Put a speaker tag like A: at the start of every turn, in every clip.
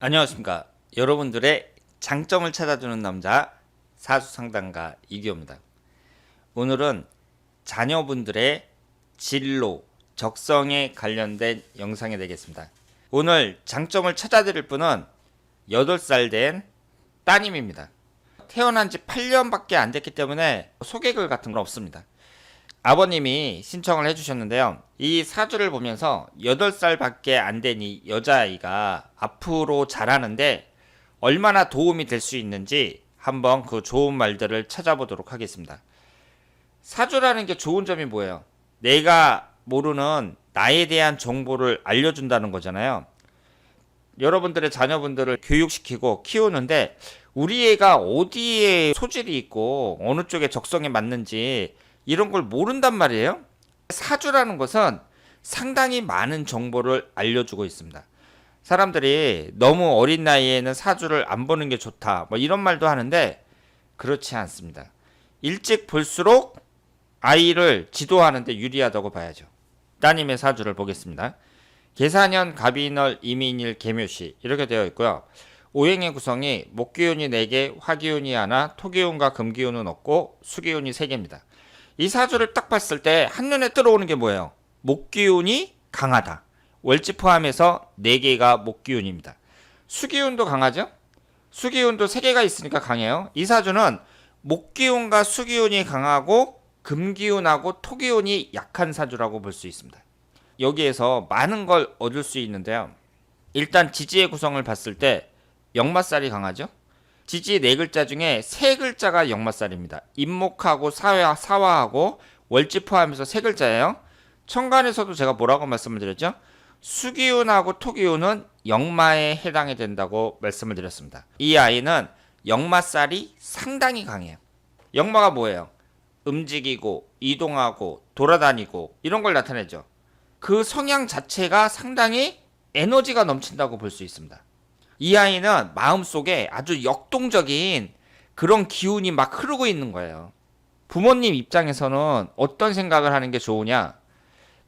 A: 안녕하십니까. 여러분들의 장점을 찾아주는 남자 사수상담가 이기호입니다. 오늘은 자녀분들의 진로, 적성에 관련된 영상이 되겠습니다. 오늘 장점을 찾아드릴 분은 8살 된 따님입니다. 태어난 지 8년밖에 안 됐기 때문에 소개글 같은 건 없습니다. 아버님이 신청을 해주셨는데요. 이 사주를 보면서 8살밖에 안 된 이 여자아이가 앞으로 자라는데 얼마나 도움이 될 수 있는지 한번 그 좋은 말들을 찾아보도록 하겠습니다. 사주라는 게 좋은 점이 뭐예요? 내가 모르는 나에 대한 정보를 알려준다는 거잖아요. 여러분들의 자녀분들을 교육시키고 키우는데 우리 애가 어디에 소질이 있고 어느 쪽에 적성에 맞는지 이런 걸 모른단 말이에요. 사주라는 것은 상당히 많은 정보를 알려주고 있습니다. 사람들이 너무 어린 나이에는 사주를 안 보는 게 좋다 뭐 이런 말도 하는데 그렇지 않습니다. 일찍 볼수록 아이를 지도하는 데 유리하다고 봐야죠. 따님의 사주를 보겠습니다. 계사년 갑인월 이민일 계묘시 이렇게 되어 있고요. 오행의 구성이 목기운이 4개, 화기운이 하나, 토기운과 금기운은 없고 수기운이 3개입니다. 이 사주를 딱 봤을 때 한눈에 들어오는 게 뭐예요? 목기운이 강하다. 월지 포함해서 4개가 목기운입니다. 수기운도 강하죠? 수기운도 3개가 있으니까 강해요. 이 사주는 목기운과 수기운이 강하고 금기운하고 토기운이 약한 사주라고 볼 수 있습니다. 여기에서 많은 걸 얻을 수 있는데요. 일단 지지의 구성을 봤을 때 역마살이 강하죠? 지지 4글자 중에 3글자가 역마살입니다. 임목하고 사화하고 월지 포함해서 3글자예요. 천간에서도 제가 뭐라고 말씀을 드렸죠? 수기운하고 토기운은 역마에 해당이 된다고 말씀을 드렸습니다. 이 아이는 역마살이 상당히 강해요. 역마가 뭐예요? 움직이고 이동하고 돌아다니고 이런 걸 나타내죠. 그 성향 자체가 상당히 에너지가 넘친다고 볼 수 있습니다. 이 아이는 마음속에 아주 역동적인 그런 기운이 막 흐르고 있는 거예요. 부모님 입장에서는 어떤 생각을 하는 게 좋으냐?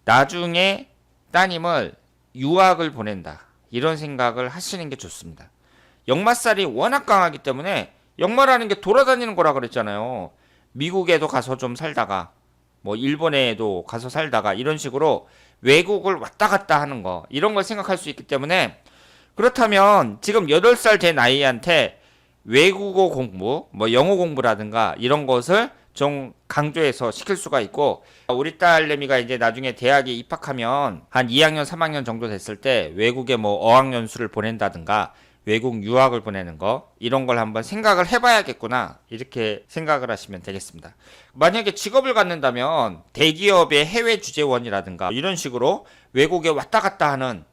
A: 나중에 따님을 유학을 보낸다. 이런 생각을 하시는 게 좋습니다. 역마살이 워낙 강하기 때문에 역마라는 게 돌아다니는 거라 그랬잖아요. 미국에도 가서 좀 살다가 뭐 일본에도 가서 살다가 이런 식으로 외국을 왔다 갔다 하는 거 이런 걸 생각할 수 있기 때문에 그렇다면 지금 8살 된 아이한테 외국어 공부, 뭐 영어 공부라든가 이런 것을 좀 강조해서 시킬 수가 있고 우리 딸내미가 이제 나중에 대학에 입학하면 한 2학년, 3학년 정도 됐을 때 외국에 뭐 어학연수를 보낸다든가 외국 유학을 보내는 거 이런 걸 한번 생각을 해봐야겠구나 이렇게 생각을 하시면 되겠습니다. 만약에 직업을 갖는다면 대기업의 해외 주재원이라든가 이런 식으로 외국에 왔다 갔다 하는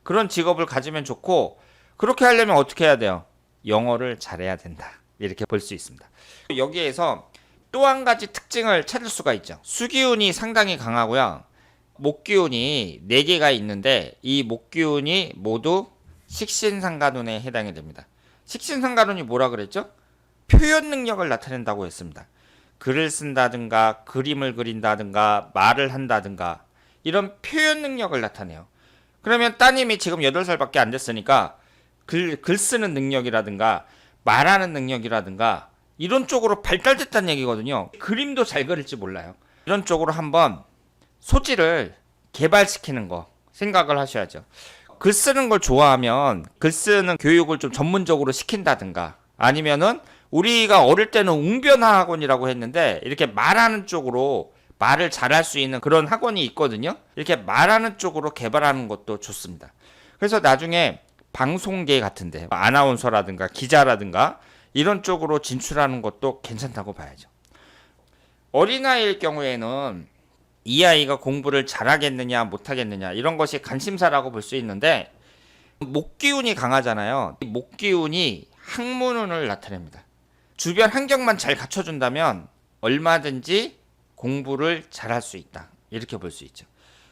A: 그런 직업을 가지면 좋고 그렇게 하려면 어떻게 해야 돼요? 영어를 잘해야 된다. 이렇게 볼 수 있습니다. 여기에서 또 한 가지 특징을 찾을 수가 있죠. 수기운이 상당히 강하고요. 목기운이 4개가 있는데 이 목기운이 모두 식신상간운에 해당이 됩니다. 식신상간운이 뭐라 그랬죠? 표현 능력을 나타낸다고 했습니다. 글을 쓴다든가 그림을 그린다든가 말을 한다든가 이런 표현 능력을 나타내요. 그러면 따님이 지금 8살밖에 안 됐으니까 글 쓰는 능력이라든가 말하는 능력이라든가 이런 쪽으로 발달됐다는 얘기거든요. 그림도 잘 그릴지 몰라요. 이런 쪽으로 한번 소질을 개발시키는 거 생각을 하셔야죠. 글 쓰는 걸 좋아하면 글 쓰는 교육을 좀 전문적으로 시킨다든가 아니면은 우리가 어릴 때는 웅변화 학원이라고 했는데 이렇게 말하는 쪽으로 말을 잘할 수 있는 그런 학원이 있거든요. 이렇게 말하는 쪽으로 개발하는 것도 좋습니다. 그래서 나중에 방송계 같은데 아나운서라든가 기자라든가 이런 쪽으로 진출하는 것도 괜찮다고 봐야죠. 어린아이일 경우에는 이 아이가 공부를 잘하겠느냐 못하겠느냐 이런 것이 관심사라고 볼 수 있는데 목기운이 강하잖아요. 목기운이 학문운을 나타냅니다. 주변 환경만 잘 갖춰준다면 얼마든지 공부를 잘할 수 있다. 이렇게 볼 수 있죠.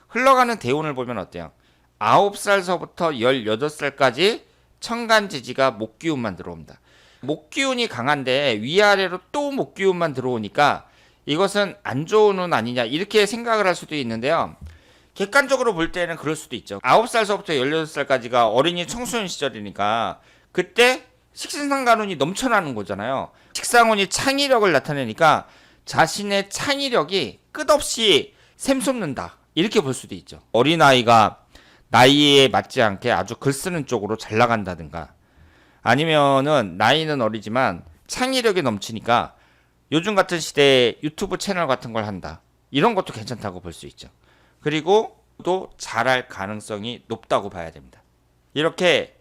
A: 흘러가는 대운을 보면 어때요? 9살서부터 18살까지 천간지지가 목기운만 들어옵니다. 목기운이 강한데 위아래로 또 목기운만 들어오니까 이것은 안 좋은 운 아니냐 이렇게 생각을 할 수도 있는데요. 객관적으로 볼 때는 그럴 수도 있죠. 9살서부터 18살까지가 어린이 청소년 시절이니까 그때 식신상간혼이 넘쳐나는 거잖아요. 식상혼이 창의력을 나타내니까 자신의 창의력이 끝없이 샘솟는다. 이렇게 볼 수도 있죠. 어린아이가 나이에 맞지 않게 아주 글 쓰는 쪽으로 잘 나간다든가, 아니면은 나이는 어리지만 창의력이 넘치니까 요즘 같은 시대에 유튜브 채널 같은 걸 한다. 이런 것도 괜찮다고 볼 수 있죠. 그리고 또 잘할 가능성이 높다고 봐야 됩니다. 이렇게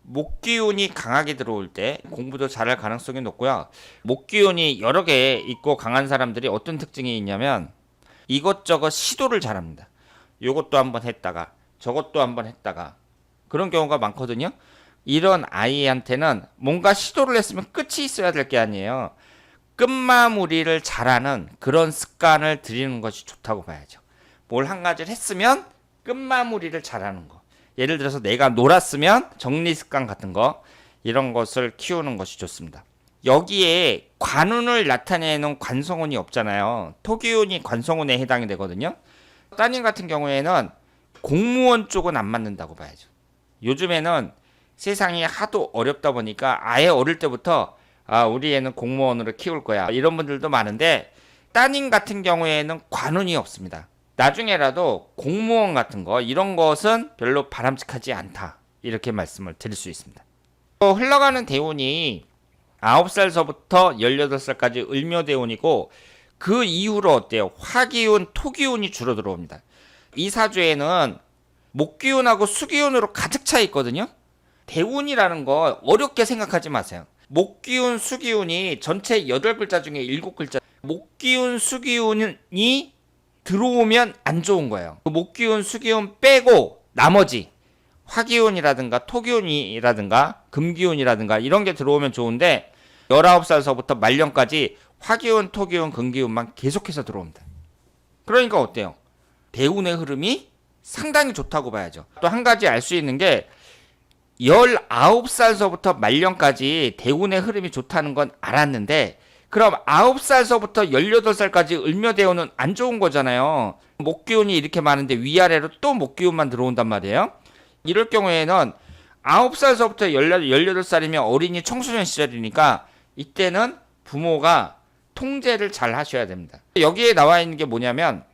A: 목기운이 강하게 들어올 때 공부도 잘할 가능성이 높고요. 목기운이 여러 개 있고 강한 사람들이 어떤 특징이 있냐면 이것저것 시도를 잘합니다. 이것도 한번 했다가 저것도 한번 했다가 그런 경우가 많거든요. 이런 아이한테는 뭔가 시도를 했으면 끝이 있어야 될 게 아니에요. 끝마무리를 잘하는 그런 습관을 들이는 것이 좋다고 봐야죠. 뭘 한 가지를 했으면 끝마무리를 잘하는 거. 예를 들어서 내가 놀았으면 정리 습관 같은 거, 이런 것을 키우는 것이 좋습니다. 여기에 관운을 나타내는 관성운이 없잖아요. 토기운이 관성운에 해당이 되거든요. 따님 같은 경우에는 공무원 쪽은 안 맞는다고 봐야죠. 요즘에는 세상이 하도 어렵다 보니까 아예 어릴 때부터 우리 애는 공무원으로 키울 거야, 이런 분들도 많은데 따님 같은 경우에는 관운이 없습니다. 나중에라도 공무원 같은 거 이런 것은 별로 바람직하지 않다, 이렇게 말씀을 드릴 수 있습니다. 흘러가는 대운이 9살서부터 18살까지 을묘대운이고 그 이후로 어때요? 화기운, 토기운이 주로 들어옵니다. 이 사주에는 목기운하고 수기운으로 가득 차 있거든요. 대운이라는 거 어렵게 생각하지 마세요. 목기운, 수기운이 전체 8글자 중에 7글자. 목기운, 수기운이 들어오면 안 좋은 거예요. 목기운, 수기운 빼고 나머지 화기운이라든가 토기운이라든가 금기운이라든가 이런 게 들어오면 좋은데 19살서부터 말년까지 화기운, 토기운, 금기운만 계속해서 들어옵니다. 그러니까 어때요? 대운의 흐름이 상당히 좋다고 봐야죠. 또 한 가지 알 수 있는 게 19살서부터 말년까지 대운의 흐름이 좋다는 건 알았는데 그럼 9살서부터 18살까지 을묘대운은 안 좋은 거잖아요. 목기운이 이렇게 많은데 위아래로 또 목기운만 들어온단 말이에요. 이럴 경우에는 9살서부터 18살이면 어린이 청소년 시절이니까 이때는 부모가 통제를 잘 하셔야 됩니다. 여기에 나와 있는 게 뭐냐면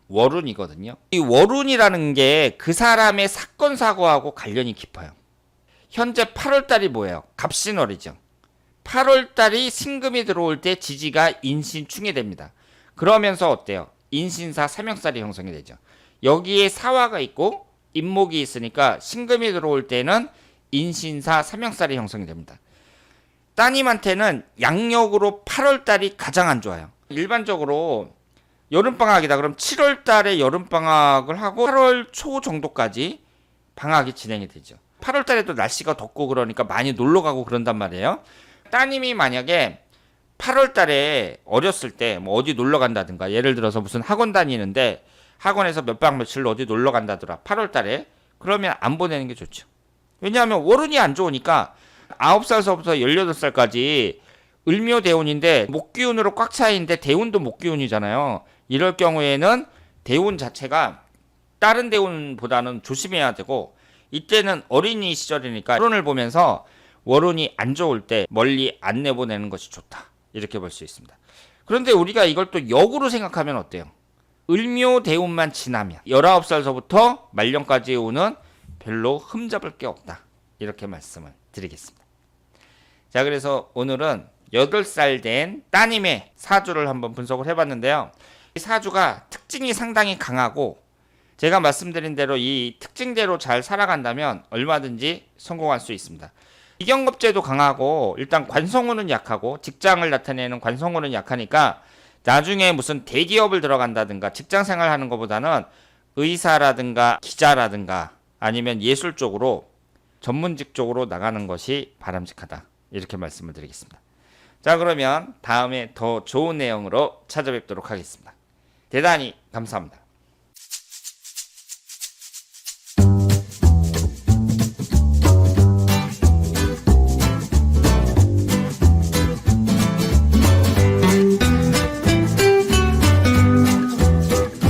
A: 월운이거든요. 이 월운이라는 게 그 사람의 사건 사고하고 관련이 깊어요. 현재 8월달이 뭐예요? 갑신월이죠. 8월달이 신금이 들어올 때 지지가 인신충이 됩니다. 그러면서 어때요? 인신사 삼형살이 형성이 되죠. 여기에 사화가 있고 인목이 있으니까 신금이 들어올 때는 인신사 삼형살이 형성이 됩니다. 따님한테는 양력으로 8월달이 가장 안 좋아요. 일반적으로 여름방학이다 그럼 7월달에 여름방학을 하고 8월 초 정도까지 방학이 진행이 되죠. 8월달에도 날씨가 덥고 그러니까 많이 놀러가고 그런단 말이에요. 따님이 만약에 8월달에 어렸을 때 뭐 어디 놀러 간다든가, 예를 들어서 무슨 학원 다니는데 학원에서 몇 박 며칠 어디 놀러 간다더라 8월달에, 그러면 안 보내는 게 좋죠. 왜냐하면 월운이 안 좋으니까 9살서부터 18살까지 을묘대운인데 목기운으로 꽉 차있는데 대운도 목기운이잖아요. 이럴 경우에는 대운 자체가 다른 대운보다는 조심해야 되고, 이때는 어린이 시절이니까 월운을 보면서 월운이 안 좋을 때 멀리 안 내보내는 것이 좋다, 이렇게 볼 수 있습니다. 그런데 우리가 이걸 또 역으로 생각하면 어때요? 을묘대운만 지나면 19살서부터 말년까지의 운은 별로 흠잡을 게 없다, 이렇게 말씀을 드리겠습니다. 자, 그래서 오늘은 8살 된 따님의 사주를 한번 분석을 해봤는데요. 이 사주가 특징이 상당히 강하고 제가 말씀드린 대로 이 특징대로 잘 살아간다면 얼마든지 성공할 수 있습니다. 이경겁제도 강하고 일단 관성운은 약하고 직장을 나타내는 관성운은 약하니까 나중에 무슨 대기업을 들어간다든가 직장생활 하는 것보다는 의사라든가 기자라든가 아니면 예술 쪽으로 전문직 쪽으로 나가는 것이 바람직하다, 이렇게 말씀을 드리겠습니다. 자, 그러면 다음에 더 좋은 내용으로 찾아뵙도록 하겠습니다. 대단히 감사합니다.